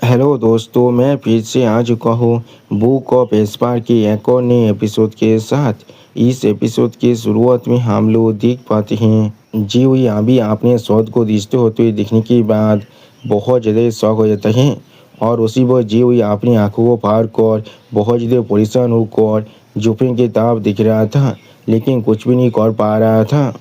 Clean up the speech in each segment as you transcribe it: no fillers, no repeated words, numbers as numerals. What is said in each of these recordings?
Hello दोस्तों, मैं फिर से आ चुका हूँ बुक ऑफ एस्पार के एक और नए एपिसोड के साथ। इस एपिसोड के शुरुआत में हम लोग देख पाते हैं जी हुई अभी अपने शोध को रिश्ते होते हुए देखने के बाद बहुत ज़्यादा शौक हो जाता है। और उसी वक्त जी हुई अपनी आंखों को फाड़ कर बहुत ज़्यादा परेशान होकर जुफिन की तरफ दिख रहा था, लेकिन कुछ भी नहीं कर पा रहा था।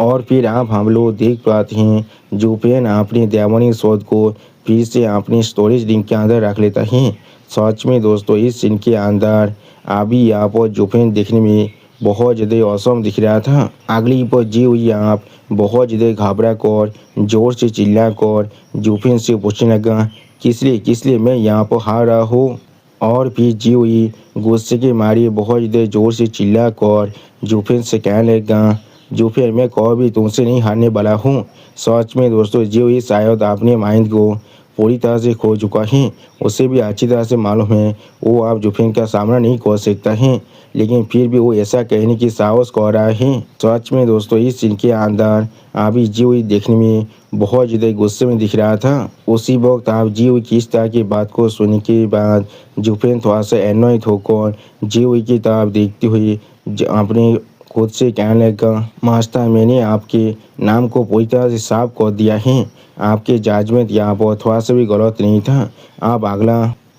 और फिर आप हम लोग देख पाते हैं जुफिन अपनी दैवनिक शोध को फिर से अपनी स्टोरेज लिंक के अंदर रख लेता है। सच में दोस्तों, इस सीन के अंदर अभी यहाँ पर जुफिन देखने में बहुत ज़्यादा औसम दिख रहा था। अगली पर जी हुई आप बहुत ज़्यादा घबरा कर जोर से चिल्ला कर जुफिन से पूछने लगा, किस लिए मैं यहाँ पर हार रहा हूँ। और फिर जी हुई गुस्से के मारे बहुत ज़्यादा जोर से चिल्ला कर जुफिन से कहने लगा, जुफिन मैं कभी भी तुमसे नहीं हारने वाला हूँ। सच में दोस्तों, जी हुई शायद अपने माइंड को पूरी तरह से खो चुका है। उसे भी अच्छी तरह से मालूम है वो आप जुफिन का सामना नहीं कर सकता है, लेकिन फिर भी वो ऐसा कहने की साहस कर रहा है। सच में दोस्तों, इस सीन के अंदर अभी जी हुई देखने में बहुत ज़्यादा गुस्से में दिख रहा था। उसी वक्त आप जी हुई की इस तरह की बात को सुनने के बाद जुफिन थोड़ा सा एनोयड होकर जी हुई की तरफ देखते हुए अपने खुद से कहने लगा, मास्टर मैंने आपके नाम को पूरी तरह से साफ कर दिया है। आपके जजमेंट यहाँ पर थोड़ा सा भी गलत नहीं था। आप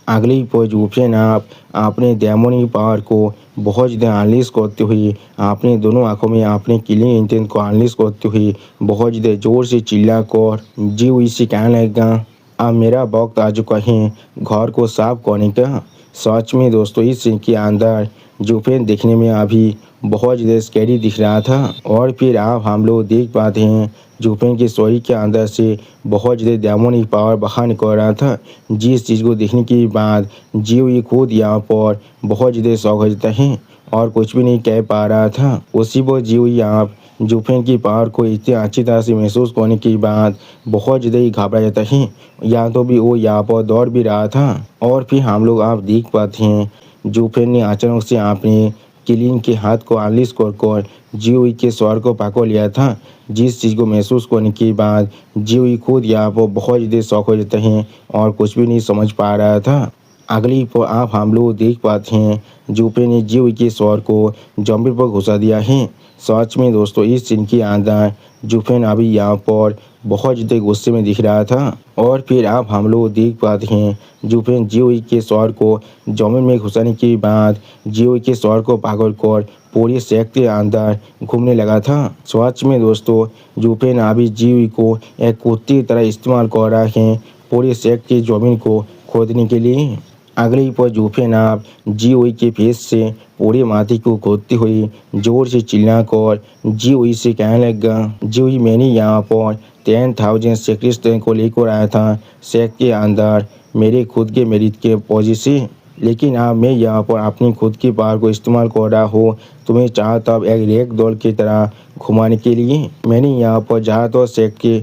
अगली पोजीशन आप अपने डेमोनिक पावर को बहुत ज़्यादा अनलीस करते हुए अपने दोनों आंखों में अपने किलिंग इंटेंट को अनलीस करते हुए बहुत ज़्यादा जोर से चिल्ला कर जी हुई से कहने लगा, अब मेरा वक्त आ चुका है घर को साफ करने का। सच में दोस्तों, इस सीन के अंदर जुफिन देखने में अभी बहुत ज़्यादा स्कैरी दिख रहा था। और फिर आप हम लोग देख पाते हैं जुफिन की स्टोरी के अंदर से बहुत ज़्यादा डेमोनिक पावर बाहर निकल रहा था। जिस चीज़ को देखने के बाद जी हुई खुद यहाँ पर बहुत ज़्यादा शौक हो जाता है और कुछ भी नहीं कह पा रहा था। उसी वक्त जी हुई आप जुफिन की पावर को इतनी अच्छी तरह से महसूस करने के बाद बहुत ज़्यादा ही घबरा जाता है। या तो भी वो यहाँ पर दौड़ भी रहा था। और फिर हम लोग आप देख पाते हैं जुफिन ने अचानक से अपने किलिंग के हाथ को अनलीस कर जी हुई के स्वर को पकड़ लिया था। जिस चीज़ को महसूस करने के बाद जी हुई खुद यहाँ पर बहुत ज़्यादा शौक हो जाते हैं और कुछ भी नहीं समझ पा रहा था। अगली पर आप हम लोग देख पाते हैं जुफिन ने जी हुई के स्वर को जम्बी पर घुसा दिया है। सच में दोस्तों, इस सीन के अंदर जुफिन अभी यहाँ पर बहुत ज़्यादा गुस्से में दिख रहा था। और फिर आप हम लोग देख पाते हैं जुफिन जी हुई के स्वर को जमीन में घुसाने के बाद जी हुई के स्वर को पकड़ कर पूरे शेक के अंदर घूमने लगा था। सच में दोस्तों, जुफिन अभी जी हुई को एक कुत्ते की तरह इस्तेमाल कर रहा है पूरे शेक की जमीन को खोदने के लिए। अगली पर जुफिन आप जी हुई के फेस से पूरे माथे को खोदते हुए जोर से चिल्लाकर जी हुई से कहने लगा, जी हुई मैंने यहाँ पर 10,000 सेक्रेटरी को लेकर आया था शेक के अंदर मेरे खुद के मेरिट के वजह से, लेकिन अब मैं यहाँ पर अपनी खुद की पावर को इस्तेमाल कर रहा हूँ तुम्हें चाह तब एक रेक दौड़ की तरह घुमाने के लिए। मैंने यहाँ पर ज़्यादातर शेक के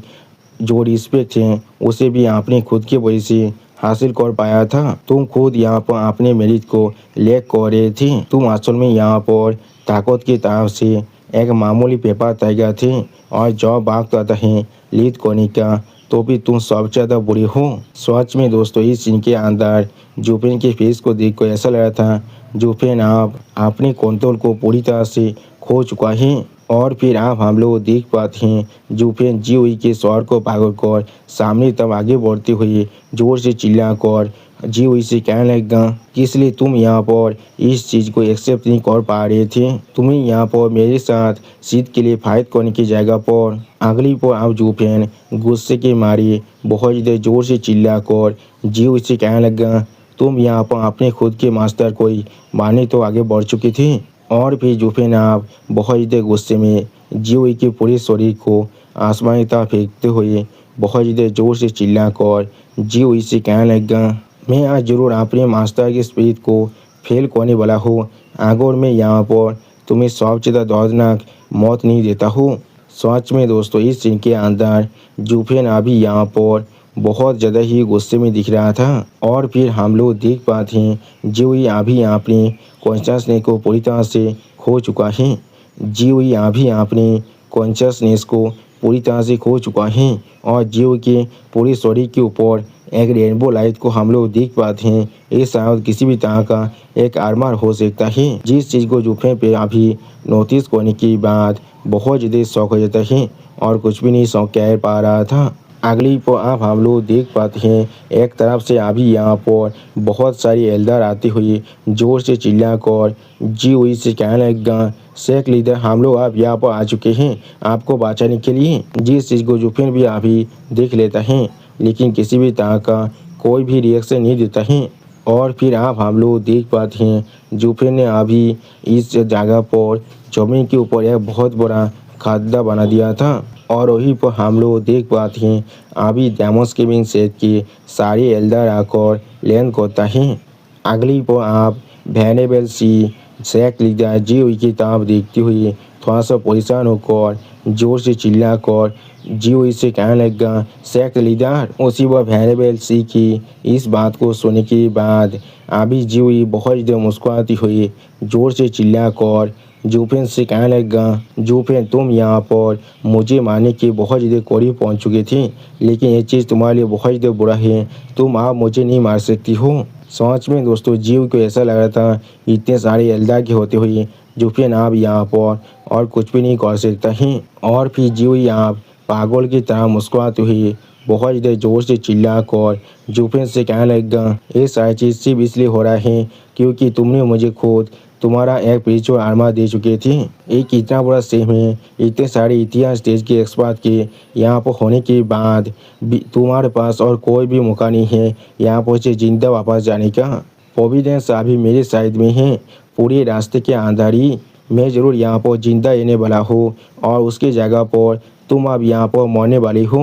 जो रिस्पेक्ट हैं उसे भी अपनी खुद की वजह से हासिल कर पाया था। तुम खुद यहाँ पर अपने मेरिट को लेक कर रहे थे। तुम असल में यहाँ पर ताकत की तरफ से एक मामूली पेपर टाइगर थे और जब बात आता है लीड करने का तो भी तुम सबसे ज़्यादा बुरी हो। सच में दोस्तों, इस सीन के अंदर जुफिन के फेस को देख कर ऐसा लग रहा था जुफिन आप अपने कंट्रोल को पूरी तरह से खो चुका है। और फिर आप हम लोग देख पाते हैं जुफिन जी हुई के स्वर को पकड़ कर सामने तब आगे बढ़ते हुए जोर से चिल्लाकर जी हुई से कहने लगा, किस लिए तुम यहाँ पर इस चीज़ को एक्सेप्ट नहीं कर पा रहे थे। तुम्हें यहाँ पर मेरे साथ सीट के लिए फाइट करने की जगह पर अगली पर आप जुफिन गुस्से के मारे बहुत ज़्यादा जोर से चिल्लाकर जी हुई से कहने लगा, तुम यहाँ पर अपने खुद के मास्टर को ही मारने तो आगे बढ़ चुके थे। और फिर जुफिन आप बहुत ज़्यादा गुस्से में जी हुई के पूरे शरीर को आसमान की तरफ फेंकते हुए बहुत ज़्यादा जोर से चिल्लाकर जी हुई से कहने लगा, मैं आज जरूर अपने मास्टर के स्पिरिट को फेल करने वाला हूँ अगर मैं यहाँ पर तुम्हें सबसे ज़्यादा दर्दनाक मौत नहीं देता हूँ। सच में दोस्तों, इस सीन के अंदर जुफिन अभी यहाँ पर बहुत ज़्यादा ही गुस्से में दिख रहा था। और फिर हम लोग देख पाते हैं जी हुई अभी अपनी कॉन्शसनेस को पूरी तरह से खो चुका है। जी हुई अभी अपनी कॉन्शसनेस को पूरी तरह से खो चुका है और जी हुई के पूरे शरीर के ऊपर एक रेनबो लाइट को हम लोग देख पाते हैं। ये शायद किसी भी तरह का एक आर्मर हो सकता है। जिस चीज़ को जुफे पे अभी नोटिस करने के बाद बहुत ज़्यादा शौक हो जाता है और कुछ भी नहीं शौक कह पा रहा था। अगली पर आप हम लोग देख पाते हैं एक तरफ से अभी यहाँ पर बहुत सारी एल्डर आती हुई जोर से चिल्ला कर जी हुई से कहने लगा, शेख लीडर हम लोग आप यहाँ पर आ चुके हैं आपको बचाने के लिए। जिस चीज़ को जुफिन भी अभी देख लेता है लेकिन किसी भी तरह का कोई भी रिएक्शन नहीं देता है। और फिर आप हम लोग देख पाते हैं जुफिन ने अभी इस जगह पर जमीन के ऊपर एक बहुत बड़ा खड्डा बना दिया था और वहीं पर हम लोग देख पाते हैं अभी डेमोस गेमिंग सेट के सारे एल्डर आकर लैंड करता है। अगली पर आप वैनेबल सी शेख लीडर जी हुई की तरफ देखती हुई थोड़ा सा परेशान होकर जोर से चिल्लाकर जी हुई से कहने लगा, शेख लीडर। उसी वह वैनेबल सी की इस बात को सुनने के बाद अभी जी हुई बहुत ज़्यादा मुस्कुराती हुई जोर से चिल्लाकर जुफिन से कहने लगा, जुफिन तुम यहाँ पर मुझे मारने के बहुत ज़्यादा करीब पहुँच चुके थे लेकिन ये चीज़ तुम्हारे लिए बहुत ज़्यादा बुरा है, तुम आप मुझे नहीं मार सकती हो। सच में दोस्तों जीव को ऐसा लग रहा था इतने सारे एल्डर के होते हुए जुफिन आप यहाँ पर और कुछ भी नहीं कर सकता है। और फिर जीव यहाँ पागल की तरह मुस्कुराते हुए बहुत ज़्यादा जोर से चिल्लाकर जुफिन से कहने लगा, ये सारी चीज़ सिर्फ इसलिए हो रहा है क्योंकि तुमने मुझे खुद तुम्हारा एक स्पिरिचुअल आर्मर दे चुके थे। एक कितना बड़ा सेम है इतने सारे इतिहास स्टेज के एक्सपर्ट के यहाँ पर होने के बाद भी तुम्हारे पास और कोई भी मौका नहीं है यहाँ पर से जिंदा वापस जाने का। प्रोविडेंस अभी मेरे साइड में है, पूरे रास्ते के अंदर ही मैं ज़रूर यहाँ पर जिंदा रहने वाला हूँ और उसकी जगह पर तुम अब यहाँ पर मरने वाली हो।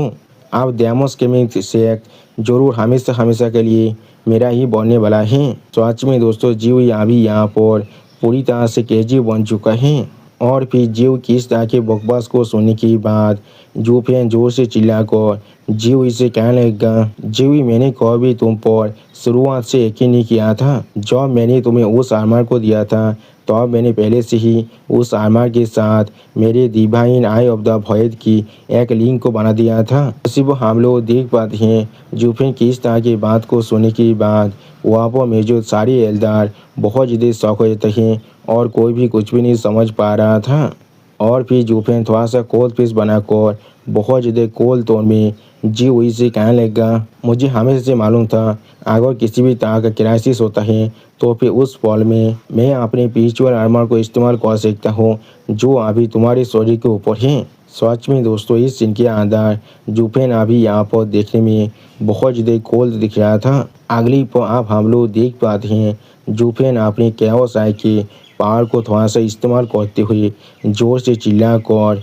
अब डेमोस गेमिंग शेख जरूर हमेशा हमेशा के लिए मेरा ही बनने वाला है। सच में दोस्तों जीव अभी यहाँ पर पूरी तरह से केजी बन चुका है। और फिर जीव की इस तरह के बकवास को सुनने के बाद जुफिन जोर से चिल्लाकर जीव इसे कहने लगा, जीव मैंने कभी तुम पर शुरुआत से यकीन नहीं किया था। जब मैंने तुम्हें उस आर्मर को दिया था तो मैंने पहले से ही उस आर्मर के साथ मेरे divine I of the void की एक लिंक को बना दिया था। सिर्फ हम लोग देख पाते हैं जुफिन की इस तरह की बात को सुनने के बाद वहाँ पर मौजूद सारे एल्डर बहुत ज़्यादा शौक हो जाते हैं और कोई भी कुछ भी नहीं समझ पा रहा था। और फिर जुफिन थोड़ा सा कोल्ड फिश बनाकर बहुत ज़्यादा कोल्ड टोन में जी हुई से कहने लगा, मुझे हमेशा से मालूम था अगर किसी भी तरह का क्राइसिस होता है तो फिर उस पल में मैं अपने स्पिरिचुअल आर्मर को इस्तेमाल कर सकता हूँ जो अभी तुम्हारे शरीर के ऊपर है। सच में दोस्तों इस सीन के अंदर जुफिन अभी यहाँ पर देखने में बहुत ज़्यादा कोल्ड दिख रहा था। अगली पर आप हम लोग देख पाते हैं जुफिन अपने कैओस आई के पावर को थोड़ा सा इस्तेमाल करते हुए जोर से चिल्लाकर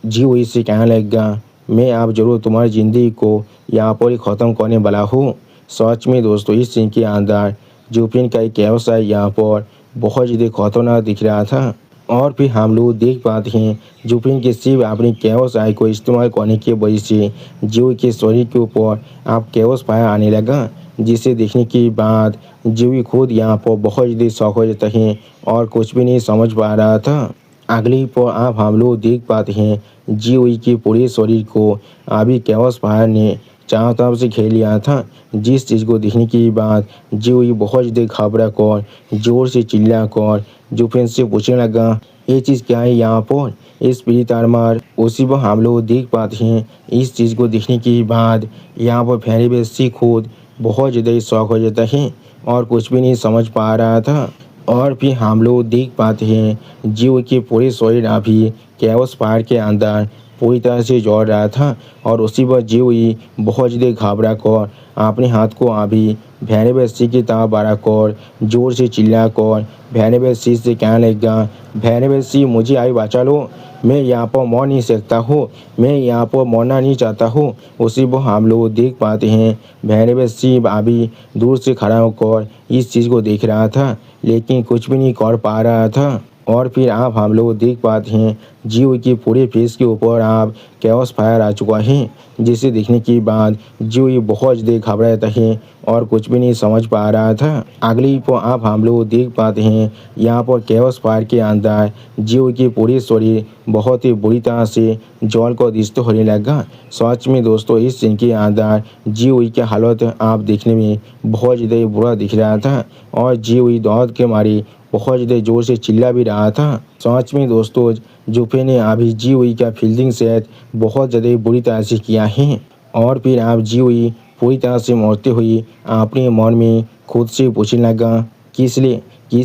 जी हुई से कहने लगा, मैं आप जरूर तुम्हारी ज़िंदगी को यहाँ पर ही ख़त्म करने वाला हूँ। सच में दोस्तों इस सीन के अंदर जुफिन का एक कैओस आई यहाँ पर बहुत ज़्यादा खतरनाक दिख रहा था। और फिर हम लोग देख पाते हैं जुफिन के सिर्फ अपनी कैओस आई को इस्तेमाल करने की वजह से जीव के शरीर के ऊपर आप कैओस फायर आने लगा, जिसे देखने के बाद जीवी खुद यहाँ पर बहुत ज़्यादा शौक हो जाता है और कुछ भी नहीं समझ पा रहा था। अगली पर आप हम लोग देख पाते हैं जीवी के पूरे शरीर को अभी कैओस फायर ने चारों तरफ से घेर लिया था, जिस चीज़ को देखने के बाद जीवी बहुत ज़्यादा घबरा कर जोर से चिल्ला कर जुफिन से पूछने लगा, ये चीज़ क्या है यहाँ पर, इस स्पिरिट आर्मर। उसी पर हम लोग देख पाते हैं इस चीज़ को देखने के बाद यहाँ पर वैनेबल सी खुद बहुत ज़्यादा शौक हो जाता है और कुछ भी नहीं समझ पा रहा था। और फिर हम लोग देख पाते हैं जीव के पूरे शरीर अभी कैओस फायर के अंदर पूरी तरह से जोड़ रहा था और उसी पर जीव ही बहुत ज़्यादा घबरा कर अपने हाथ को अभी वैनेबल सी की तरफ बढ़ा कर जोर से चिल्ला कर वैनेबल सी से कहने लगा, वैनेबल सी मुझे आई बचा लो, मैं यहाँ पर मर नहीं सकता हूँ, मैं यहाँ पर मरना नहीं चाहता हूँ। उसी पर हम लोग देख पाते हैं वैनेबल सी अभी दूर से खड़ा होकर इस चीज़ को देख रहा था लेकिन कुछ भी नहीं कर पा रहा था। और फिर आप हम लोग देख पाते हैं जीव की पूरे फेस के ऊपर आप कैओस फायर आ चुका है, जिसे देखने के बाद जीव बहुत ज़्यादा घबरा जाता है और कुछ भी नहीं समझ पा रहा था। अगली पर आप हम लोग देख पाते हैं यहाँ पर कैओस फायर के अंदर जीव की पूरी शरीर बहुत ही बुरी तरह से जल को दिष्ट होने लगा। सच में दोस्तों इस सीन के अंदर जीव की हालत आप देखने में बहुत ज़्यादा बुरा दिख रहा था और जीव दौड़ के मारे बहुत ज़्यादा जोर से चिल्ला भी रहा था। सच में दोस्तों जुफे ने अभी जी हुई का फील्डिंग सेट बहुत ज़्यादा बुरी तरह से किया है और फिर आप जी हुई पूरी तरह से मरते हुए अपने मन में खुद से पूछने लगा किस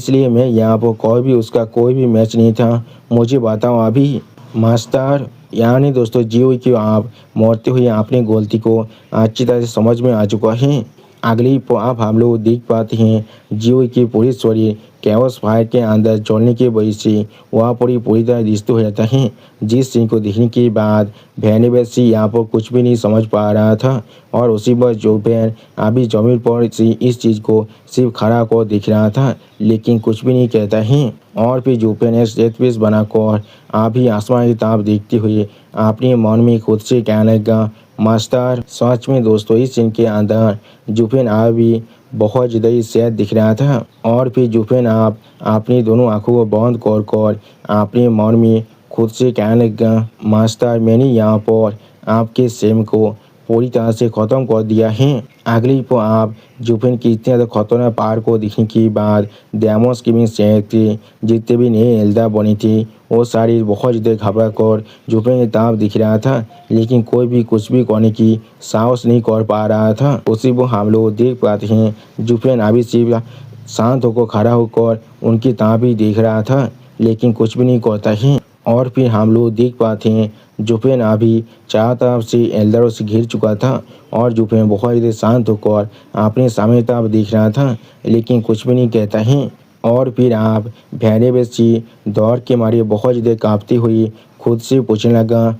लिए मैं यहाँ पर कोई भी मैच नहीं था, मुझे बताओ अभी मास्टर। यानी दोस्तों जी हुई कि आप मरते हुए अपनी गलती को अच्छी तरह से समझ में आ चुका है। अगली पर आप हम लोग देख पाते हैं जीव की पूरी शरीर कैओस फायर के अंदर जलने की वजह से वहाँ पूरी तरह दिष्ट हो जाता है, जिस सीन को देखने के बाद भैनेबेसी यहाँ पर कुछ भी नहीं समझ पा रहा था और उसी पर जोपेन अभी जमीन पर से इस चीज़ को सिर्फ खड़ा को देख रहा था लेकिन कुछ भी नहीं कहता है। और फिर जोपेन एक सेट पीस बनाकर अभी आसमान की तरफ देखते हुए अपने मन में खुद से कहने लगा मास्टर। सच में दोस्तों इस सीन के अंदर जुफेन आप भी बहुत ज़्यादा ही सैड दिख रहा था और फिर जुफेन आप अपनी दोनों आंखों को बंद कर अपने मन में खुद से कहने लगा मास्टर मैंने यहाँ पर आपके सेम को पूरी तरह से ख़त्म कर दिया है। अगली पर आप जुफेन की इतने ज़्यादा खतरनाक पार को देखने के बाद डेमोस की भी शेयर थे जितने भी नए एल्डा बनी थी वो सारी बहुत ज़्यादा घबरा कर जुफेन के ताप दिख रहा था लेकिन कोई भी कुछ भी करने की साहस नहीं कर पा रहा था। उसी को हम लोग देख पाते हैं जुफेन अभी सिर्फ शांत होकर खड़ा होकर उनकी ताप ही देख रहा था लेकिन कुछ भी नहीं करता है। और फिर हम लोग देख पाते हैं जुफेन अभी चारों तरफ से एल्डरों से घिर चुका था और जुफेन बहुत ज़्यादा शांत होकर अपने सामने तरफ देख रहा था लेकिन कुछ भी नहीं कहता है। और फिर आप भैनेबेसी दौड़ के मारे बहुत ज़्यादा कांपती हुई खुद से पूछने लगा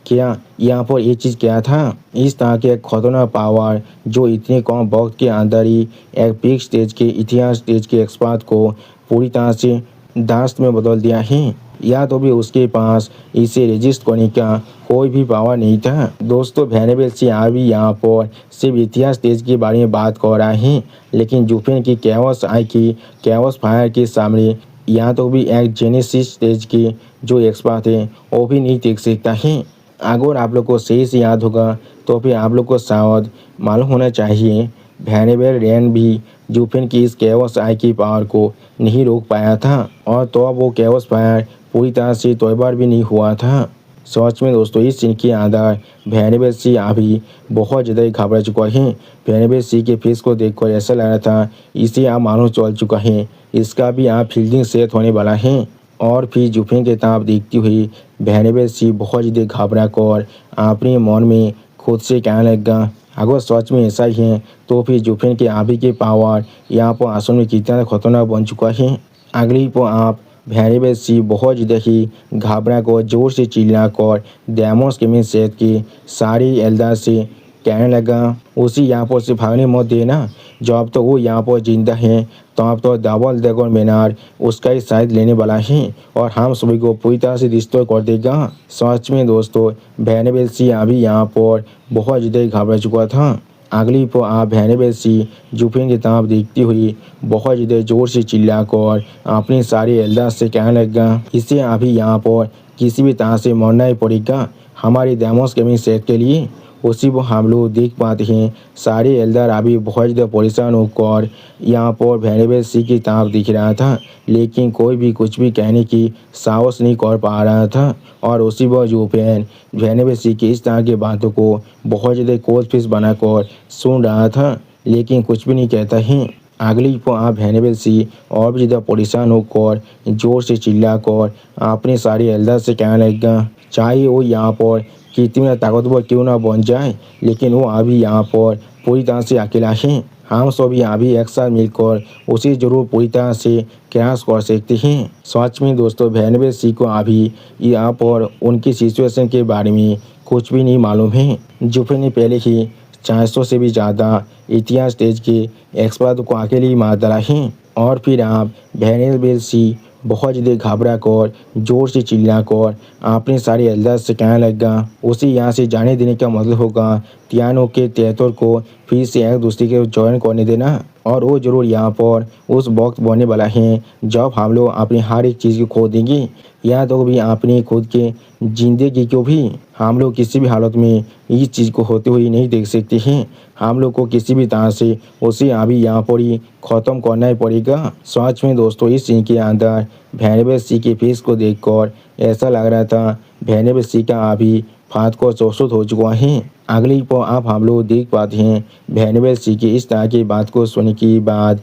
क्या यहाँ पर ये चीज़ क्या था। इस तरह के एक खतरनाक पावर जो इतने कम वक्त के अंदर ही एक बिग स्टेज के इतिहास स्टेज के एक्सपर्ट को पूरी तरह से दास्त में बदल दिया है, या तो भी उसके पास इसे रजिस्ट करने का कोई भी पावर नहीं था। दोस्तों भैनेबेसी अभी यहाँ पर सिर्फ इतिहास स्टेज के बारे में बात कर रहा है लेकिन जुफेन की कैओस फायर के सामने यहाँ तो भी एक जेनेसिस स्टेज के जो एक्सपर्ट है वो भी नहीं देख सकता है। अगर आप लोग को सही से याद होगा तो फिर आप लोग को शायद मालूम होना चाहिए भैनेबेल रेन भी जुफेन की इस कैओस की पावर को नहीं रोक पाया था और तो अब वो कैओस फायर पूरी तरह से तोयबार भी नहीं हुआ था। सच में दोस्तों इस सीन के अंदर भैनेबेसी अभी बहुत ज़्यादा ही घबरा चुका है। भैनेबेसी के फेस को देखकर ऐसा लग रहा था इसे आप मालूम चल चुका है इसका भी आप फील्डिंग सेट होने वाला है। और फिर जुफेन के ताप देखती हुई भैनेबेसी बहुत ज़्यादा घबरा कर अपने मन में खुद से कहने लगा अगर सच में ऐसा ही है तो फिर जुफेन के अभी के पावर यहाँ पर असल में कितना खतरनाक बन चुका है। अगली पर आप भैनेबेसी बहुत ज़्यादा ही घबरा कर जोर से चिल्ला कर डेमोस के में सेट की सारी एल्डा से कहने लगा उसी यहाँ पर से भागने मत देना, जब तो वो यहाँ पर जिंदा है तब तो डबल ड्रैगन बैनर उसका ही साइड लेने वाला है और हम सभी को पूरी तरह से डिस्ट्रॉय कर देगा। सच में दोस्तों भैनेबेसी अभी यहाँ पर बहुत ज़्यादा घबरा चुका था। अगली पर आप भैनेबेसी जुफेन की तरफ देखती हुई बहुत ज़्यादा जोर से चिल्लाकर अपनी सारी एल्डा से कहने लगा इसे अभी यहाँ पर किसी भी तरह से मरना ही पड़ेगा हमारी डेमोस गेमिंग सेट के लिए। उसी को हम लोग देख पाते हैं सारे एल्डर अभी बहुत ज़्यादा परेशान होकर यहाँ पर भैनेबेसी की तरफ दिख रहा था लेकिन कोई भी कुछ भी कहने की साहस नहीं कर पा रहा था। और उसी पर जुफेन भैनेबेसी की इस तरह की बातों को बहुत ज़्यादा कोल्ड फिश बनाकर सुन रहा था लेकिन कुछ भी नहीं कहता है। अगली पर आप भैनेबेसी और भी ज़्यादा परेशान होकर जोर से चिल्लाकर अपने सारे एल्डर से कहने लगा चाहे वो यहाँ पर कितना ताकतवर क्यों ना बन जाए लेकिन वो अभी यहाँ पर पूरी तरह से अकेला है। हम सभी अभी एक साथ मिलकर उसे जरूर पूरी तरह से क्रैश कर सकते हैं। सच में दोस्तों भैनेबेसी को अभी यहाँ पर उनकी सिचुएशन के बारे में कुछ भी नहीं मालूम है। जुफेन ने पहले ही 400 से भी ज़्यादा इतिहास स्टेज के एक्सपर्ट को अकेले ही मार डाला है और फिर आप भैनेबेसी बहुत ज़्यादा घबरा कर जोर से चिल्ला कर अपने सारे एल्डर से कहने लगा, उसे यहाँ से जाने देने का मतलब होगा तियानो के तेतुर को फिर से एक दूसरे के ज्वाइन करने देना, और वो जरूर यहाँ पर उस वक्त बनने वाला है जब हम लोग अपनी हर एक चीज़ को खो देंगे, या तो भी अपनी खुद के जिंदगी को भी हम लोग किसी भी हालत में इस चीज़ को होते हुए नहीं देख सकते हैं। हम लोग को किसी भी तरह से उसे अभी यहाँ पर ही ख़त्म करना ही पड़ेगा। सच में दोस्तों, इस सीन के अंदर भैरवेल सिंह के फेस को देखकर ऐसा लग रहा था भैरवेल सिंह का अभी फात को चौसठ हो चुका है। अगली पर आप हम लोग देख पाते हैं भैरवेल सिंह की इस तरह की बात को सुनने के बाद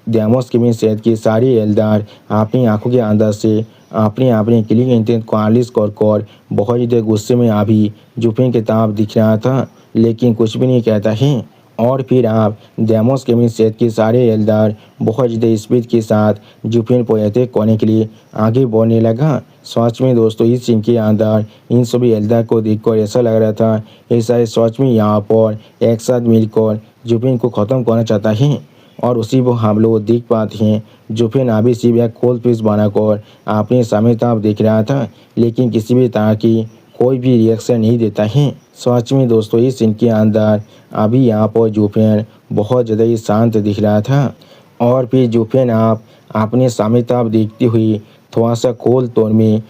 डेमोस के सेहत के सारे एल्दार अपनी आंखों के अंदर से अपने अपने क्लिक इंटेंट को एनालिस कर बहुत ज़्यादा गुस्से में अभी जुफिन के ताप दिख रहा था, लेकिन कुछ भी नहीं कहता है। और फिर आप डेमोस के सेहत के सारे एल्दार बहुत ज़्यादा स्पीड के साथ जुफिन पर अटैक करने के लिए आगे बढ़ने लगा। सच में दोस्तों, इस सीन के अंदर इन सभी एल्दार को देखकर ऐसा लग रहा था ऐसा सच में यहाँ पर एक साथ मिलकर जुफिन को ख़त्म करना चाहता है। और उसी को हम लोग देख पाते हैं जुफिन अभी सिर्फ एक कोल्ड पीस बनाकर अपने सामने तरफ देख रहा था, लेकिन किसी भी तरह की कोई भी रिएक्शन नहीं देता है। सच में दोस्तों, इस सीन के अंदर अभी यहाँ पर जुफिन बहुत ज़्यादा ही शांत दिख रहा था। और फिर जुफिन आप अपने सामने तरफ देखते हुए थोड़ा सा कोल्ड टोन में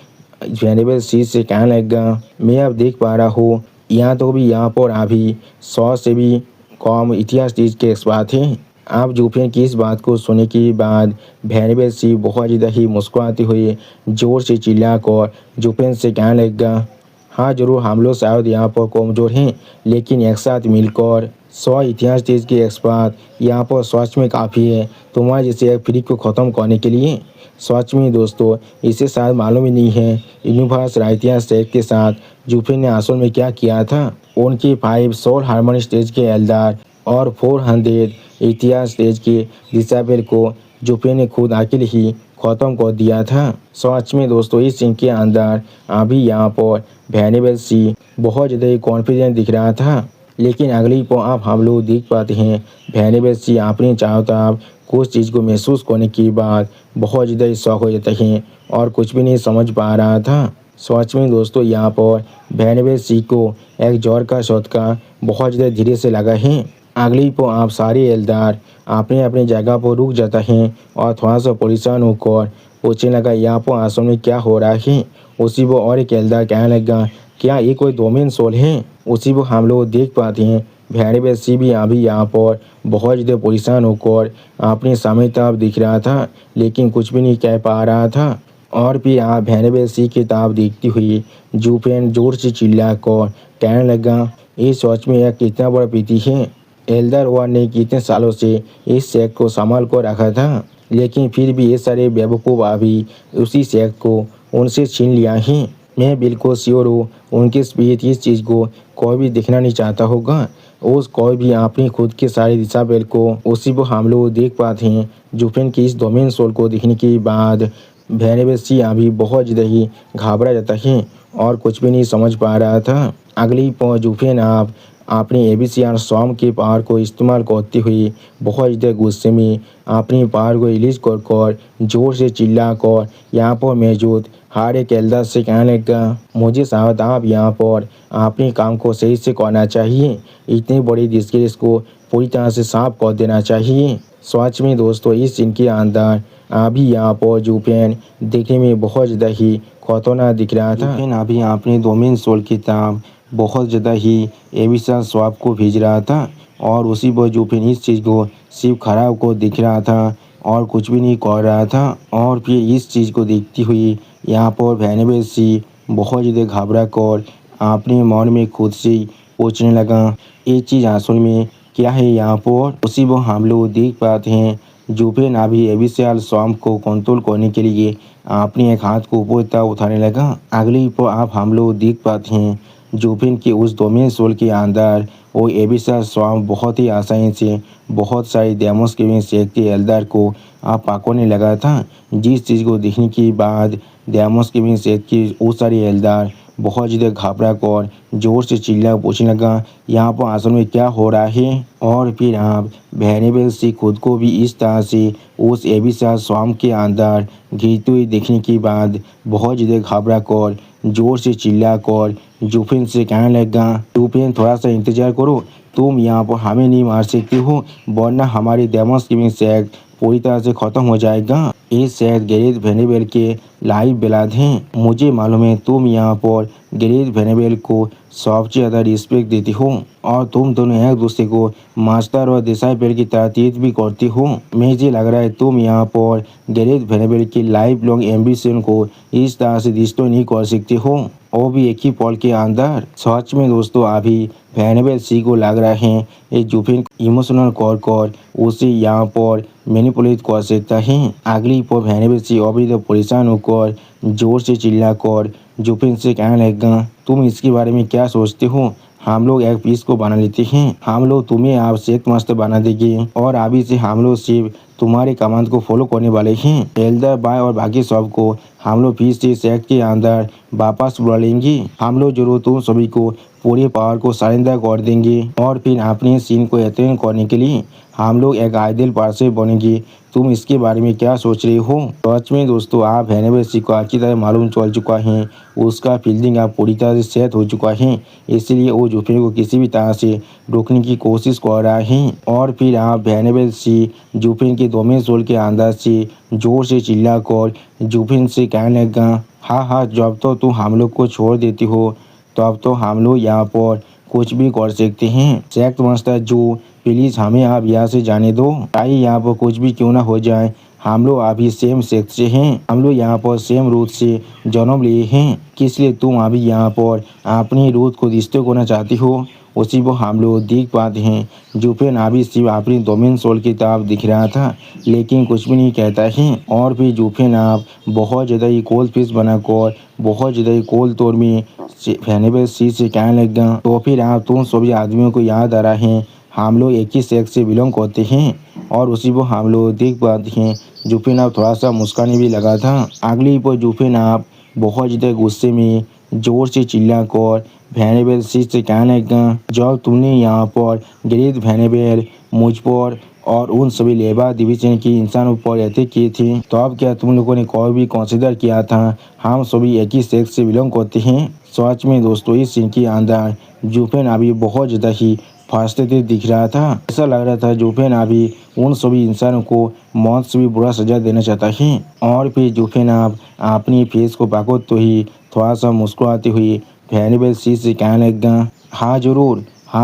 वेरिएबल सी से कहने लगा, मैं अब देख पा रहा हूँ यहाँ तो भी यहाँ पर अभी 100 से भी कम इतिहास चीज के एक्सपर्ट हैं। आप जुफिन की इस बात को सुनने के बाद वेरिएबल सी बहुत ज़्यादा ही मुस्कुराते हुए जोर से चिल्लाकर जुफिन से कहने लगा, हाँ जरूर हम लोग शायद यहाँ पर कमज़ोर हैं, लेकिन एक साथ मिलकर 100 इतिहास चीज के एक्सपर्ट यहाँ पर सच में काफ़ी है तुम्हारे जैसे एक फ्री को ख़त्म करने के लिए। सच में दोस्तों, इसे शायद मालूम ही नहीं है यूनिवर्स राइटिया सेट के साथ जुफिन ने असल में क्या किया था। उनकी 5 सोल हार्मोनी स्टेज के एल्दार और 400 इतिहास स्टेज के डिसेबल को जुफिन ने खुद अकेले ही ख़त्म कर दिया था। सच में दोस्तों, इस सीन के अंदर अभी यहाँ पर वेरिएबल सी बहुत ज़्यादा कॉन्फिडेंट दिख रहा था, लेकिन अगली पर आप हम लोग देख पाते हैं वेरिएबल सी अपनी चारों तरफ कुछ चीज़ को महसूस करने के बाद बहुत ज़्यादा शौक हो जाते हैं और कुछ भी नहीं समझ पा रहा था। सच में दोस्तों, यहाँ पर वेरिएबल सी को एक जोर का झटका बहुत ज़्यादा धीरे से लगा है। अगली पर आप सारे एल्दार अपने अपने जगह पर रुक जाता है और थोड़ा सा परेशान होकर पूछने लगा यहाँ पर आसमान में क्या हो रहा है। उसी वो और एक एल्दार कहने लगा, क्या ये कोई डोमेन सोल है। उसी वो हम लोग देख पाते हैं वेरिएबल सी भी अभी यहाँ पर बहुत ज़्यादा परेशान होकर अपने सामने तरफ दिख रहा था, लेकिन कुछ भी नहीं कह पा रहा था। और फिर आप वेरिएबल सी की तरफ देखती हुई जुफिन जोर से चिल्ला कर कहने लगा, ये सच में यह कितना बड़ा पीती है। एल्डर वन ने कितने सालों से इस शेख को संभाल कर रखा था, लेकिन फिर भी ये सारे बेवकूफ़ अभी उसी शेख को उनसे छीन लिया है। मैं बिल्कुल श्योर हूँ उनके स्पीड इस चीज़ को कोई भी देखना नहीं चाहता होगा। उस कोई भी अपनी खुद के सारे डिसेबल को उसी को हम लोग देख पाते हैं। जुफिन की इस डोमेन सोल को देखने के बाद वेरिएबल सी अभी बहुत ज़्यादा ही घबरा जाता है और कुछ भी नहीं समझ पा रहा था। अगली पर जुफिन आप अपनी एबीसीआर सॉम के पावर को इस्तेमाल करते हुए बहुत ज़्यादा गुस्से में अपनी पावर को रिलीज कर जोर से चिल्ला कर यहाँ पर मौजूद हर एक एल्डर से कहने लगा, मुझे शायद आप यहाँ पर अपने काम को सही से करना चाहिए। इतनी बड़ी डिस्ग्रेस को पूरी तरह से साफ कर देना चाहिए। सच में दोस्तों, इस सीन के अंदर अभी यहाँ पर जुफिन देखने में बहुत ज़्यादा ही खतरनाक दिख रहा था। जुफिन अभी अपने डोमेन सोल की तरफ बहुत ज़्यादा ही एबिसा स्वाप को भेज रहा था और उसी पर जुफिन इस चीज़ को सिर्फ खराब को दिख रहा था और कुछ भी नहीं कर रहा था। और फिर इस चीज़ को देखती हुई यहाँ पर वेरिएबल सी बहुत ज़्यादा घबरा कर अपने मन में खुद से पूछने लगा, ये चीज़ असल में क्या है यहाँ पर। उसी को हम लोग देख पाते हैं जुफिन अभी एबिसियल स्वाम्प को कंट्रोल करने के लिए अपने एक हाथ को ऊपर तक उठाने लगा। अगली पर आप हम लोग देख पाते हैं जुफिन के उस डोमेन सोल के अंदर वो एबिसियल स्वाम्प बहुत ही आसानी से बहुत सारे डेमोस के शेख के एल्डर को आप पकड़ने लगा था, जिस चीज़ को देखने के बाद डेमोस के शेख के वो सारे एल्डर बहुत ज़्यादा घबरा कर जोर से चिल्ला पूछने लगा, यहाँ पर असल में क्या हो रहा है। और फिर आप वेनेबल सी खुद को भी इस तरह से उस एबिसाइड स्वैम्प के अंदर गिरते हुए देखने के बाद बहुत ज़्यादा घबरा कर जोर से चिल्ला कर जुफिन से कहने लगा, जुफिन थोड़ा सा इंतजार करो, तुम यहाँ पर हमें नहीं मार सकती हो, वरना हमारी डेमोस्क्रीमिंग सेक्ट पूरी तरह से खत्म हो जाएगा। ये सेक्ट गैरेथ वेनेबल के लाइव बेलाद हैं। मुझे मालूम है तुम यहाँ पर गैरेथ वेनेबल को सबसे ज़्यादा रिस्पेक्ट देती हो और तुम दोनों एक दूसरे को मास्टर और डिसाइपल की तरह ट्रीट भी करती हो। मुझे लग रहा है तुम यहाँ पर गैरेथ वेनेबल की लाइफ लॉन्ग एम्बिशन को इस तरह से डिस्ट्रॉय नहीं कर सकती हो, वो भी एक ही पल के अंदर। सच में दोस्तों अभी वेनेबल सी को लग रहा है ये जुफिन इमोशनल कर उसे यहाँ पर मैनिपुलेट कर सकता है। अगली पर वेनेबल सी अभी तो परेशान होकर जोर से चिल्लाकर जुफिन से कहने लगा, तुम इसके बारे में क्या सोचते हो, हम लोग एक पीस को बना लेते हैं, हम लोग तुम्हें आप सेहत मस्त बना देंगे और अभी से हम लोग सिर्फ तुम्हारे कमांड को फॉलो करने वाले हैं। एल्डर बाय और बाकी सब को हम लोग फिर से सेक्ट के अंदर वापस बुला लेंगे। हम लोग जरूर तुम सभी को पूरे पावर को सरेंडर कर देंगे और फिर अपने सीन को अटेंड करने के लिए हम लोग एक आइडियल पार्टनर बनेंगे। तुम इसके बारे में क्या सोच रहे हो। सच में दोस्तों आप वेनेबल सी को अच्छी तरह मालूम चल चुका है, उसका फील्डिंग आप पूरी तरह से सेट हो चुका है, इसलिए वो जुफिन को किसी भी तरह से रोकने की कोशिश कर रहा है। और फिर आप वेनेबल सी जुफिन के डोमेन सोल के अंदर से जोर से चिल्ला कर जुफिन से कहने लगा, हाँ जब तो तुम हम लोग को छोड़ देती हो तब तो हम लोग यहाँ पर कुछ भी कर सकते हैं। सेक्ट मास्टर जो प्लीज़ हमें आप यहाँ से जाने दो, चाहे यहाँ पर कुछ भी क्यों ना हो जाए, हम लोग अभी सेम सेक्ट से हैं, हम लोग यहाँ पर सेम रूट से जन्म लिए हैं, किस लिए तुम अभी यहाँ पर अपनी रूट को रिश्ते करना चाहती हो, उसी को हम लोग देख पाते हैं। जुफिन अभी सिर्फ अपनी डोमेन सोल की तरफ दिख रहा था लेकिन कुछ भी नहीं कहता है। और फिर जुफिन आप बहुत ज़्यादा ही कोल्ड फिश बनाकर बहुत ज़्यादा ही कोल्ड तौर में वेनेबल सी से कहने लगा, तो फिर आप तुम सभी आदमियों को याद आ रहा है हम लोग एक ही सेक्स से बिलोंग करते हैं और उसी को हम लोग देख पाते हैं। जुफिन आप थोड़ा सा मुस्कान भी लगा था। अगली पर जुफिन आप बहुत ज़्यादा गुस्से में जोर से चिल्ला कर वेनेबल सी से कहने लगा, जब तुमने यहाँ पर गैरेथ वेनेबल मुझ पर और उन सभी लेबर डिवीजन की इंसानों पर अटैक किए थे तो अब क्या तुम लोगों ने कभी भी कंसिडर किया था हम सभी एक ही सेक्स से बिलोंग करते हैं। सच में दोस्तों इस सीन के अंदर जुफिन अभी बहुत ज़्यादा ही फ्रस्ट्रेटेड दिख रहा था। ऐसा लग रहा था जुफिन अभी उन सभी इंसानों को मौत से भी बुरा सजा देना चाहता है। और फिर जुफिन आप अपनी फेस को पकड़ तो ही थोड़ा सा मुस्कुराते हुए वेनेबल सी से कहने लगा, हाँ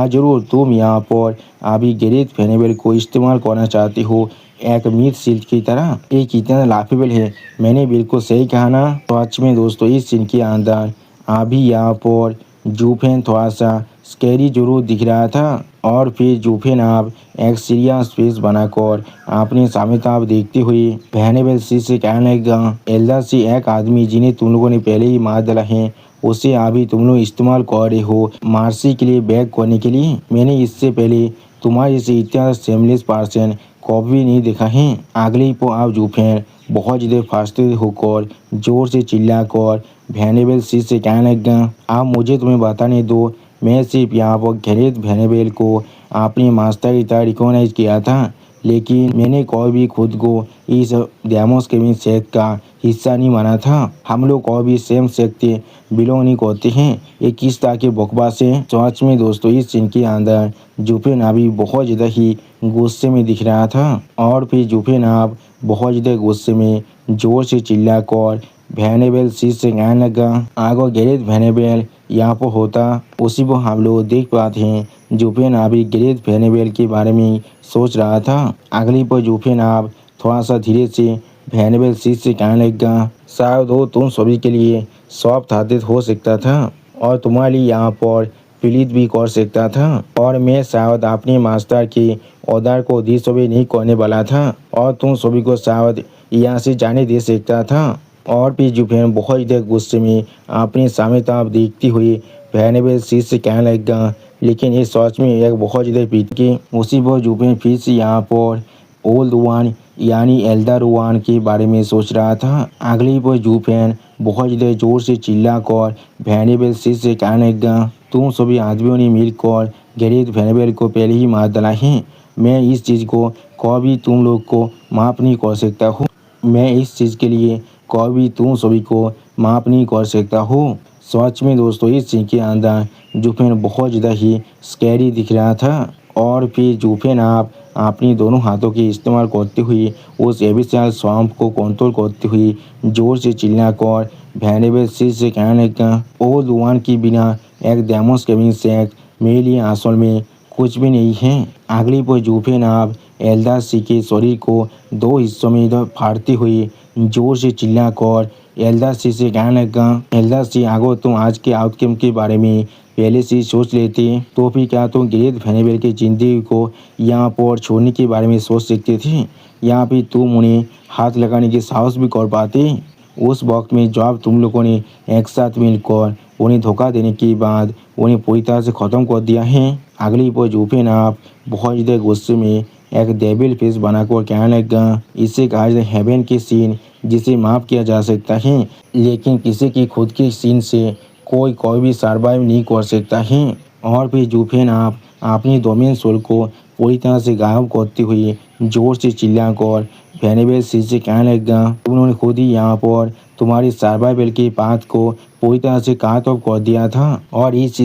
जरूर तुम यहाँ पर अभी गैरेथ वेनेबल को इस्तेमाल करना चाहती हो एक मीट सील्ड की तरह, ये कितना लाफेबल है, मैंने बिल्कुल सही कहा ना। सच में दोस्तों इस सीन के अंदर अभी यहाँ पर जुफिन थोड़ा सा स्कैरी जरूर दिख रहा था। और फिर जुफिन आप एक सीरियस फेस बनाकर अपने सामने तरफ देखते हुए वेनेबल सी से कहने लगा, एल्डर सी एक आदमी जिन्हें तुम लोगों ने पहले ही मार डाला है उसे अभी तुम लोग इस्तेमाल कर रहे हो मार्सी के लिए बैक करने के लिए। मैंने इससे पहले तुम्हारे से इतना सेमलेस पर्सन कभी नहीं देखा है। अगले ही पर आप जुफिन बहुत ज़्यादा फ्रस्ट्रेटेड होकर जोर से चिल्लाकर वेनेबल सी से कहने लगा, आप मुझे तुम्हें बताने दो, मैं सिर्फ यहाँ पर गैरेथ वेनेबल को अपनी मास्टर की तरह रिकॉग्नाइज किया था लेकिन मैंने कभी भी खुद को इस डेमोस्क्रीमिंग सेक्ट का हिस्सा नहीं माना था। हम लोग कभी भी सेम सेक्ट से बिलोंग नहीं करते हैं, ये किस तरह के बकवास है। सच में दोस्तों इस सीन के अंदर जुफिन अभी बहुत ज़्यादा ही गुस्से में दिख रहा था। और फिर जुफिन आप बहुत ज़्यादा गुस्से में जोर से चिल्ला कर वेनेबल सी से कहने लगा, अगर गैरेथ वेनेबल यहाँ पर होता उसी को हम लोग देख पाते हैं। जुफिन अभी गैरेथ वेनेबल के बारे में सोच रहा था। अगली पर जुफिन आप थोड़ा सा धीरे से वेनेबल सी से कहने लगा, शायद हो तुम सभी के लिए सॉफ्ट हार्टेड हो सकता था और तुम्हारे लिए यहाँ पर प्लीज भी कर सकता था और मैं शायद अपने मास्टर के ऑर्डर को डिसोबे नहीं करने वाला था और तुम सभी को शायद यहाँ से जाने दे सकता था। और फिर जुफिन बहुत ज़्यादा गुस्से में अपने सामने तरफ देखती हुई वेनेबल सी से कहने लगा, लेकिन ये सच में एक बहुत ज़्यादा पीट के उसी पर जुफिन फिर से यहाँ पर ओल्ड वन यानी एल्डर वन के बारे में सोच रहा था। अगली पर जूफेन बहुत ज़्यादा जोर से चिल्लाकर वेनेबल से कहने लगा, तुम सभी आदमियों ने मिलकर गैरेथ वेनेबल को पहले ही मार डाला है। मैं इस चीज़ को कभी तुम लोग को माफ़ नहीं कर सकता हूँ। मैं इस चीज़ के लिए कभी तुम सभी को माफ़ नहीं कर सकता हूँ। सच में दोस्तों इस सीन के अंदर जूफेन बहुत ज़्यादा ही स्कैरी दिख रहा था। और फिर जूफेन आप अपनी दोनों हाथों के इस्तेमाल करते हुए उस एबिसियल स्वैम्प को कंट्रोल करते हुए जोर से चिल्लाकर वेनेबल से कहने लगा, ओल्ड वन के बिना एक डेमोस केविंग सेक मेरे लिए असल में कुछ भी नहीं है। अगली पर जूफेन आप एल्डर सी के शरीर को दो हिस्सों में फाड़ते हुए जोर से चिल्लाकर एल्डर सी से कहने लगा, एल्डर सी अगर तुम आज के आउटकम के बारे में पहले से सोच लेते तो फिर क्या तुम गैरेथ वेनेबल की जिंदगी को यहाँ पर छोड़ने के बारे में सोच सकते थे, या फिर तुम उन्हें हाथ लगाने के साहस भी कर पाते। उस वक्त में जब तुम लोगों ने एक साथ मिलकर उन्हें धोखा देने के बाद उन्हें पूरी तरह से ख़त्म कर दिया है। अगली पर जूफेन आप बहुत ज़्यादा गुस्से में एक डेविल फेस बनाकर कहने लगा, इसे कहा जाए हेवन के सीन जिसे माफ़ किया जा सकता है, लेकिन किसी की खुद के सीन से कोई भी सर्वाइव नहीं कर सकता है। और फिर जूफेन आप अपनी डोमेन सोल को पूरी तरह से गायब करते हुए जोर से चिल्लाकर वेनेबल से कहने लगा, उन्होंने खुद ही यहाँ पर तुम्हारी सर्वाइवल के पाथ को पूरी तरह से काट ऑफ कर दिया था। और इस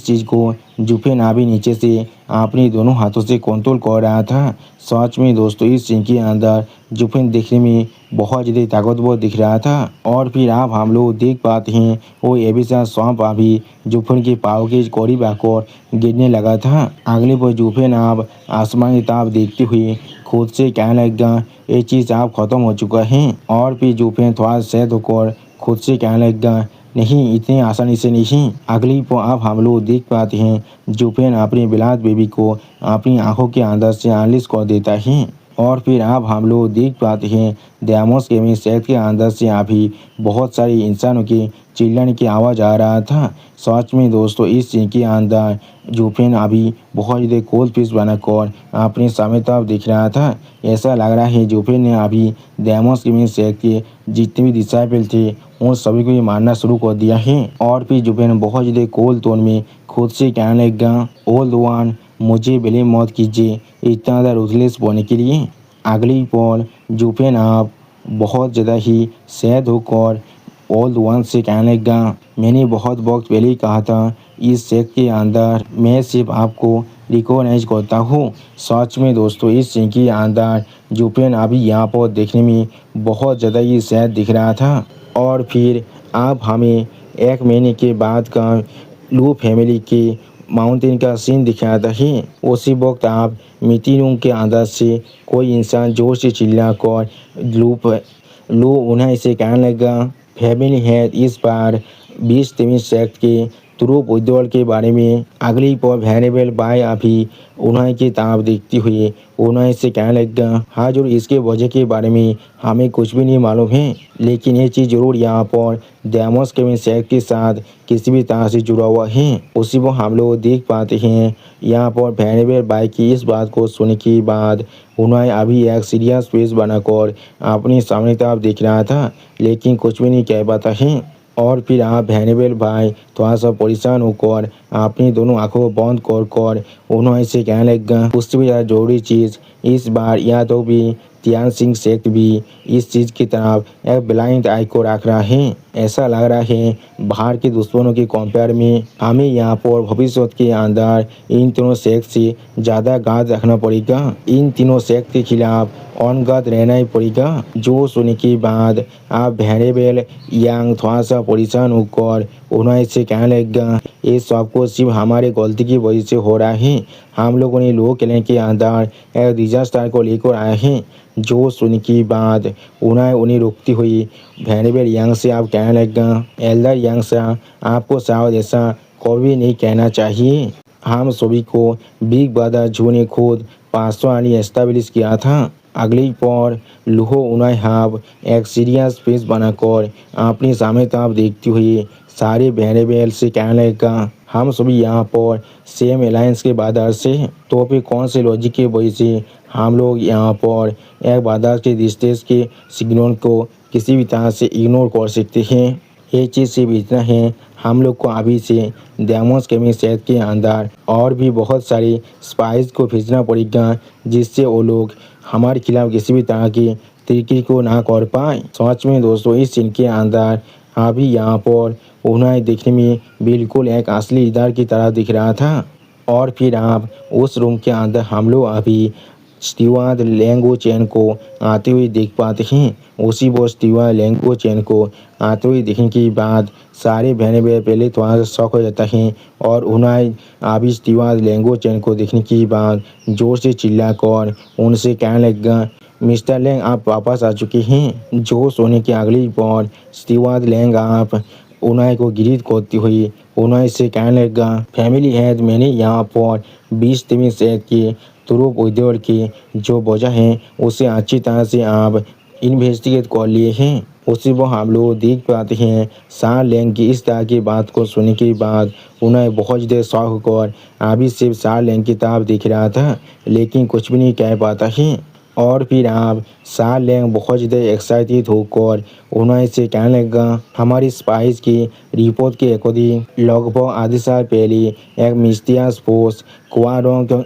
चीज़ को जूफेन अभी नीचे से अपने दोनों हाथों से कंट्रोल कर रहा था। सच में दोस्तों इस सीन के अंदर जूफेन देखने में बहुत ज़्यादा ताकतवर दिख रहा था। और फिर आप हम लोग देख पाते हैं वो एबिसियल स्वैम्प अभी जूफेन के पाँव के करीब आकर गिरने लगा था। अगले पर जूफेन आप आसमान की तरफ देखते हुए खुद से कहने लगा, ये चीज़ आप ख़त्म हो चुका है। और फिर जूफेन थोड़ा सैद होकर खुद से कहने लगा, नहीं इतनी आसानी से नहीं। अगली पर आप हम लोग देख पाते हैं जूफेन अपनी बिलात बेबी को अपनी आंखों के अंदर से अनलिस्ट कर देता है। और फिर आप हम लोग देख पाते हैं डेमोस गेमिंग सेट के अंदर से अभी बहुत सारे इंसानों के चिल्लाने की आवाज़ आ रहा था। सच में दोस्तों इस सीन के अंदर जूफेन अभी बहुत ज़्यादा कोल्ड फिश बनाकर अपने सामने तरफ दिख रहा था। ऐसा लग रहा है जूफेन ने अभी डेमोस गेमिंग सेट के जितने भी डिसाइपल थे उन सभी को ये मारना शुरू कर दिया है। और फिर जूफेन बहुत ज़्यादा कोल्ड टोन में खुद से कहने लगा, ओल्ड वन मुझे ब्लेम मत कीजिए इतना ज़्यादा रूथलेस होने के लिए। अगली पल जूफेन आप बहुत ज़्यादा ही सैद होकर ओल्ड वन से कहने लगा, मैंने बहुत वक्त पहले ही कहा था इस सेक्ट के अंदर मैं सिर्फ आपको रिकॉग्नाइज करता हूँ। सच में दोस्तों इस सीन के अंदर जूफेन अभी यहाँ पर देखने में बहुत ज़्यादा ही सैद दिख रहा था। और फिर आप हमें एक महीने के बाद का लू फैमिली के माउंटेन का सीन दिखाता है। उसी वक्त आप मीटिंग रूम के अंदर से कोई इंसान जोर से चिल्लाकर लू उन्हें इसे कहने लगा, फैमिली है इस बार 20-23 सेक्ट के ट्रूप विड्रॉल के बारे में। अगली पर वेनेबल बाय अभी उन्हें की तरफ देखती हुई उन्हें से कहने लगा, हाँ जरूर इसके वजह के बारे में हमें कुछ भी नहीं मालूम है, लेकिन ये चीज़ जरूर यहाँ पर डेमोस केविन सेक्ट के साथ किसी भी तरह से जुड़ा हुआ है। उसी को हम लोग देख पाते हैं यहाँ पर वेनेबल बाय की इस बात को सुनने के बाद उन्हें अभी एक सीरियस फेस बनाकर अपने सामने तरफ देख रहा था, लेकिन कुछ भी नहीं कह पाता है। और फिर आप वेनेबल भाई थोड़ा सा परेशान होकर अपनी दोनों आंखों को बंद कर उन्होंने से कहने लगा, उससे भी ज़्यादा जरूरी चीज़ इस बार या तो भी त्यान सिंह सेक्ट भी इस चीज़ की तरफ एक ब्लाइंड आई को रख रहा है। ऐसा लग रहा है बाहर के दुश्मनों के कंपेयर में हमें यहाँ पर भविष्य के अंदर इन तीनों सेक्ट से ज़्यादा गार्ड रखना पड़ेगा। इन तीनों सेक्ट के खिलाफ ऑन गार्ड रहना ही पड़ेगा। जो सुनने के बाद आप वेनेबल यंग थोड़ा सा परेशान होकर उन्हें से कहने लगा, ये सब कुछ सिर्फ हमारे गलती की वजह से हो रहा है। हम लोगों ने लो किले के अंदर एक डिजास्टर को लेकर आए हैं। जो सुनने के बाद उन्हें रोकती हुई वेनेबल यंग से आप कहने लगा, एल्डर यंग से आपको शायद ऐसा कभी नहीं कहना चाहिए। हम सभी को बिग ब्रदर जू ने खुद 500 एस्टेब्लिश किया था। अगली पर लूहो उनाई हाब एक सीरियस फेस बनाकर अपने सामने ताप देखती हुई सारे वेरिएबल से कहने लगा, हम सभी यहाँ पर सेम अलायंस के बादर से, तो फिर कौन से लॉजिक की वजह से हम लोग यहाँ पर एक बादर के डिस्टेंस के सिग्नल को किसी भी तरह से इग्नोर कर सकते हैं। ये चीज़ सिर्फ इतना है, हम लोग को अभी से डेमोस केमिक सेट के अंदर और भी बहुत सारी स्पाइस को भेजना पड़ेगा, जिससे वो लोग हमारे खिलाफ किसी भी तरह की तरीके को ना कर पाए। सच में दोस्तों, इस सीन के अंदर अभी यहाँ पर उन्हें देखने में बिल्कुल एक असली लीडर की तरह दिख रहा था। और फिर आप उस रूम के अंदर हम लोग अभी स्टीवार्ड लेंगो चैन को आते हुए देख पाते हैं। उसी वो स्टीवार्ड लेंगो चैन को आते हुए देखने के बाद सारे बहने बहन पहले थोड़ा सा शौक हो जाता है और उन्हें अभी स्टीवार्ड लेंगो चैन को देखने के बाद जोर से चिल्लाकर उनसे कहने लगा, मिस्टर लेंग आप वापस आ चुके हैं। जो सोने के अगली पौर स्टीवार्ड लेंग आप उन्हें को गिरीत करती हुई उन्हें से कहने लगा, फैमिली है मैंने यहाँ पर 20 सेट के तुरुप उद्योग की जो वजह है उसे अच्छी तरह से आप इन्वेस्टिगेट कर लिए हैं। उसी वो हम लोग देख पाते हैं सार लेंग की इस तरह की बात को सुनने के बाद उन्हें बहुत देर शौक कर अभी सिर्फ सार लेंग की तरफ दिख रहा था, लेकिन कुछ भी नहीं कह पाता है। और फिर आप सार लेंग बहुत ज़्यादा एक्साइटेड होकर उन्हें से कहने लगा, हमारी स्पाइस की रिपोर्ट के अकॉर्डिंग लगभग आधे साल पहले एक मिस्टीरियस फोर्स क्वाडोंग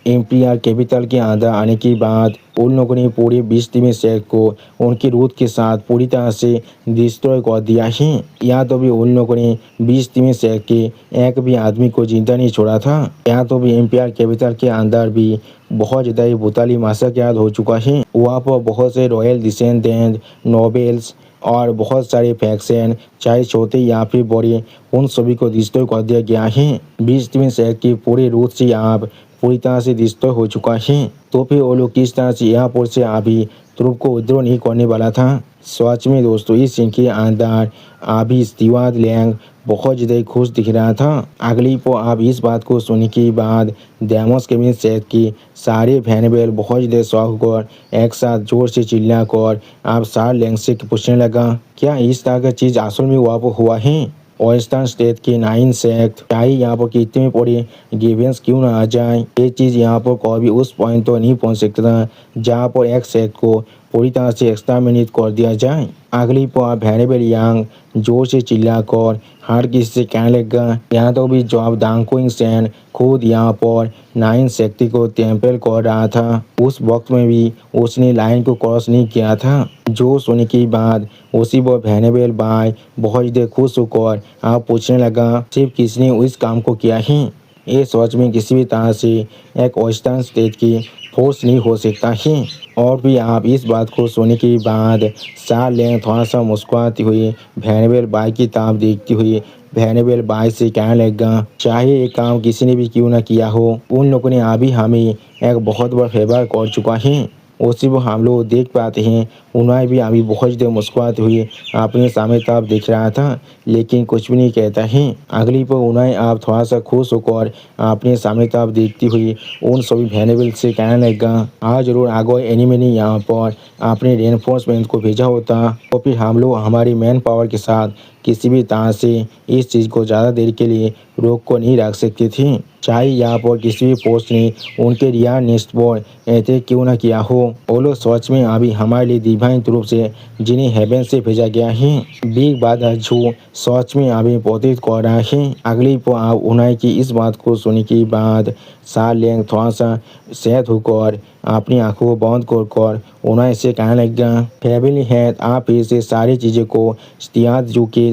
एम्पियर कैपिटल के अंदर आने के बाद उन लोगों ने पूरे 20 शहर को उनकी रूट के साथ पूरी तरह से डिस्ट्रॉय कर दिया है। यहाँ तो भी उन लोगों ने 20 शहर के एक भी आदमी को जिंदा नहीं छोड़ा था। यहाँ तो भी एम्पियर कैपिटल के अंदर भी बहुत ज़्यादा ही भूताली मासक याद हो चुका है। वहाँ पर बहुत से रॉयल डिसेंडेंट नोबेल्स और बहुत सारे फैक्शन चाहे छोटे या फिर बड़े उन सभी को डिस्ट्रॉय कर दिया गया है। 20 शहर के पूरे रूट से आप पूरी तरह से डिस्ट्रॉय हो चुका है। तो फिर वो लोग किस तरह से एयरपोर्ट से अभी ट्रुप को विद्रोह नहीं करने वाला था। सच में दोस्तों, इस सीन के अंदर अभी स्टीवार्ड लैंग बहुत ज़्यादा खुश दिख रहा था। अगली को आप इस बात को सुनने के बाद डेमोस केमिन सेट की सारे वैनेबल बहुत ज़्यादा शौक कर एक साथ जोर से चिल्ला कर आप सार लैंग से पूछने लगा, क्या इस तरह का चीज़ असल में वहाँ पर हुआ है? वेस्टर्न स्टेट के 9 सेक्ट चाहे यहाँ पर कितने बड़े गिवेंस क्यों ना आ जाए, ये चीज़ यहाँ पर कभी उस पॉइंट तो नहीं पहुँच सकता जहाँ पर एक सेक्ट को पूरी तरह से एक्सटर्मिनेट कर दिया जाए। अगली पर वेरिएबल यांग जोर से चिल्लाकर हर किसी से कहने लगा, यहाँ तो भी जॉब दांगकुइंग सैन खुद यहाँ पर 9 शक्ति को टेम्पल कर रहा था। उस वक्त में भी उसने लाइन को क्रॉस नहीं किया था। जो सुनने के बाद उसी वो वेरिएबल बाय बहुत ज़्यादा खुश होकर आप पूछने लगा, सिर्फ किसने उस काम को किया है? ये सोच में किसी भी तरह से एक वेस्टर्न स्टेट की फोर्स नहीं हो सकता है। और भी आप इस बात को सुनने के बाद सार लैंग थोड़ा सा मुस्कुराती हुई वेरिएबल बाय की तरफ देखती हुई वेरिएबल बाय से कहने लगा, चाहे ये काम किसी ने भी क्यों ना किया हो, उन लोगों ने अभी हमें एक बहुत बड़ा फेवर कर चुका है। उसी वो हम लोग देख पाते हैं उन्हें भी अभी बहुत देर मुस्कुराते हुए अपने सामने तरफ देख रहा था, लेकिन कुछ भी नहीं कहता है। अगली पर उन्हें आप थोड़ा सा खुश होकर अपने सामने तरफ देखती हुई उन सभी वेरिएबल से कहने लगा, हाँ जरूर आगे एनिमे ने यहाँ पर अपने रेनफोर्समेंट को भेजा होता तो फिर हम लोग हमारी मैन पावर के साथ किसी भी तरह से इस चीज़ को ज़्यादा देर के लिए रोक को नहीं रख सकती थी। चाहे यहाँ पर किसी भी पोस्ट ने उनके रियल नेक्स्ट पर ऐसे क्यों ना किया हो, वो लोग सच में अभी हमारे लिए डिवाइन रूप से जिन्हें हेवन से भेजा गया है बिग बात जो सच में अभी पोतित कर रहा है। अगली पर आप उन्हें की इस बात को सुनने के बाद सार लैंग थोड़ा सा सहत होकर अपनी आंखों को बंद कर उन्हें से कहने लगा, फैमिली है आप फिर से सारी चीज़ों को स्टियाद जो के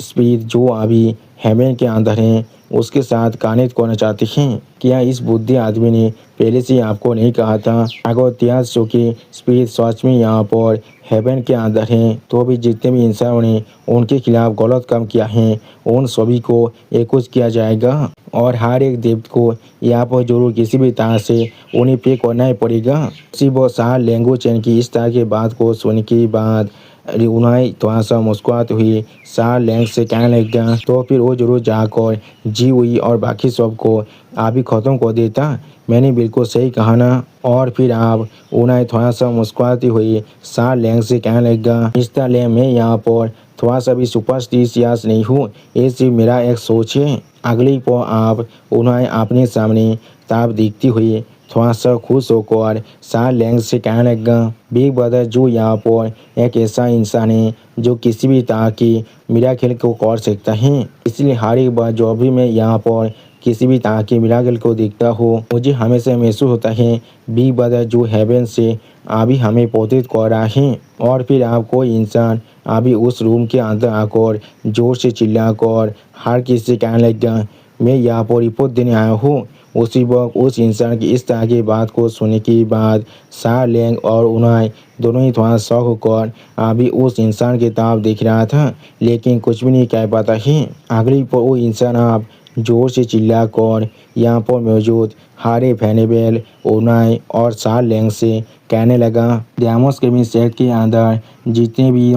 स्पीड जो अभी हेवन के अंदर हैं उसके साथ कनेक्ट करना चाहते हैं। क्या इस बुद्धि आदमी ने पहले से आपको नहीं कहा था अगर त्याग शो की स्पीड सच में यहाँ पर हेवन के अंदर हैं तो भी जितने भी इंसानों ने उनके खिलाफ गलत काम किया है उन सभी को एक कुछ किया जाएगा और हर एक देवता को यहाँ पर जरूर किसी भी तरह से उन्हें पे करना ही पड़ेगा। इसी वो सार लैंगो चैन की इस तरह की बात को सुनने के बाद उन्हें थोड़ा सा मुस्कुराते हुए सार लैंग से कहने लगा, तो फिर वो जरूर जाकर जी हुई और बाकी सब को अभी ख़त्म कर देता। मैंने बिल्कुल सही कहा ना। और फिर आप उन्हें थोड़ा सा मुस्कुराती हुई सा लैंग से कहने लगा, मिस्टर लैंग, मैं यहाँ पर थोड़ा सा भी सुपरस्टिशियस नहीं हूँ, ये सिर्फ मेरा एक सोच है। अगली पल आप उन्हें अपने सामने ताप दिखती हुई थोड़ा सा खुश होकर सा लैंग से कहने लगा, बिग ब्रदर जो यहाँ पर एक ऐसा इंसान है जो किसी भी तरह की मिराकल को कर सकता है। इसलिए हर एक बार जो भी मैं यहाँ पर किसी भी तरह के मिराकल को देखता हूँ, मुझे हमेशा महसूस होता है बिग ब्रदर जो हेवन से अभी हमें प्रोटेक्ट कर रहा है। और फिर आप कोई इंसान अभी उस रूम के अंदर आकर जोर से चिल्लाकर हर किसी से कहने लगा, मैं यहाँ पर रिपोर्ट देने आया हूँ। उसी वक्त उस इंसान की इस तरह की बात को सुनने के बाद सा लैंग और उन्हें दोनों ही थोड़ा शौक होकर अभी उस इंसान की तरफ देख रहा था, लेकिन कुछ भी नहीं कह पाता है। अगली पर वो इंसान आप जोर से चिल्लाकर यहाँ पर मौजूद हारे फैनेबल ओनाई और सा लैंग से कहने लगा, डैमोस केमिन सेट के अंदर जितने भी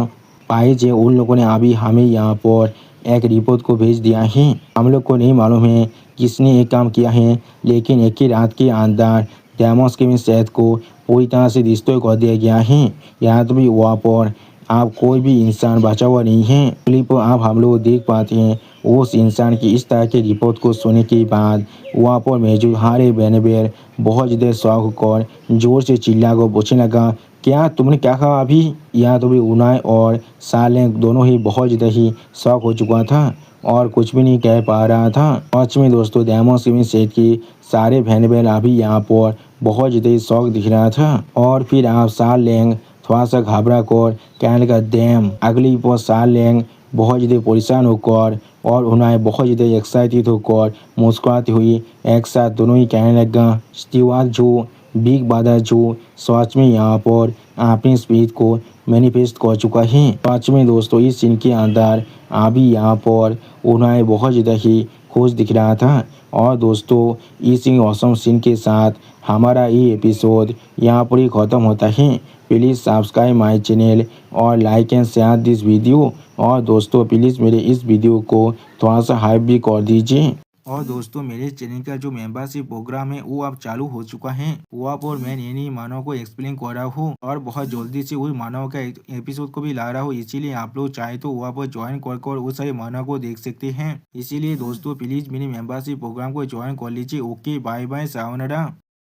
पाइज है उन लोगों ने अभी हमें यहाँ पर एक रिपोर्ट को भेज दिया है। हम लोग को नहीं मालूम है किसने ये काम किया है, लेकिन एक ही रात के अंदर डैमोस केमिन सेट को पूरी तरह से डिस्ट्रॉय कर दिया गया है। यहाँ तो भी वहाँ पर आप कोई भी इंसान बचा हुआ नहीं है। क्लिप आप हम लोग देख पाते हैं उस इंसान की इस तरह की रिपोर्ट को सुनने के बाद वहाँ पर मौजूद हारे बेनबेल बहुत ज़्यादा शौक होकर जोर से चिल्ला कर पूछने लगा, क्या तुमने क्या कहा अभी? यहाँ तो भी उनाई और सालें दोनों ही बहुत ज़्यादा ही शौक हो चुका था और कुछ भी नहीं कह पा रहा था। सच में दोस्तों डैमोस केमिन सेट की सारे फैनबेल अभी यहाँ पर बहुत ज़्यादा ही शौक दिख रहा था। और फिर आप साल लेंग थोड़ा सा घबरा कर कहने लगा, डैम। अगली पर साल लेंग बहुत ज़्यादा परेशान होकर और उन्हें बहुत ज़्यादा एक्साइटेड होकर मुस्कुराती हुई एक साथ दोनों ही कहने लगा, स्टीवार्ट जो बिग ब्रदर जो सच में यहाँ पर अपनी स्पीड को मैनिफेस्ट कर चुका है। सच में दोस्तों इस सीन के अंदर अभी यहाँ पर उन्हें बहुत ज़्यादा ही खुश दिख रहा था। और दोस्तों इस ऑसम सीन के साथ हमारा ये एपिसोड यहाँ पर ही ख़त्म होता है। प्लीज़ सब्सक्राइब माय चैनल और like and share this video. और दोस्तों प्लीज़ मेरे इस वीडियो को थोड़ा सा हाइप भी कर दीजिए। और दोस्तों मेरे चैनल का जो मेंबरशिप प्रोग्राम है वो अब चालू हो चुका है। वहाँ पर मैं नई नई मानव को एक्सप्लेन कर रहा हूँ और बहुत जल्दी से वही मानव का एपिसोड को भी ला रहा हूँ। इसीलिए आप लोग चाहे तो वहाँ पर ज्वाइन कर उस सारे मानव को देख सकते हैं। इसीलिए दोस्तों प्लीज मेरे मेंबरशिप प्रोग्राम को ज्वाइन कर लीजिए। Okay bye bye sayonara.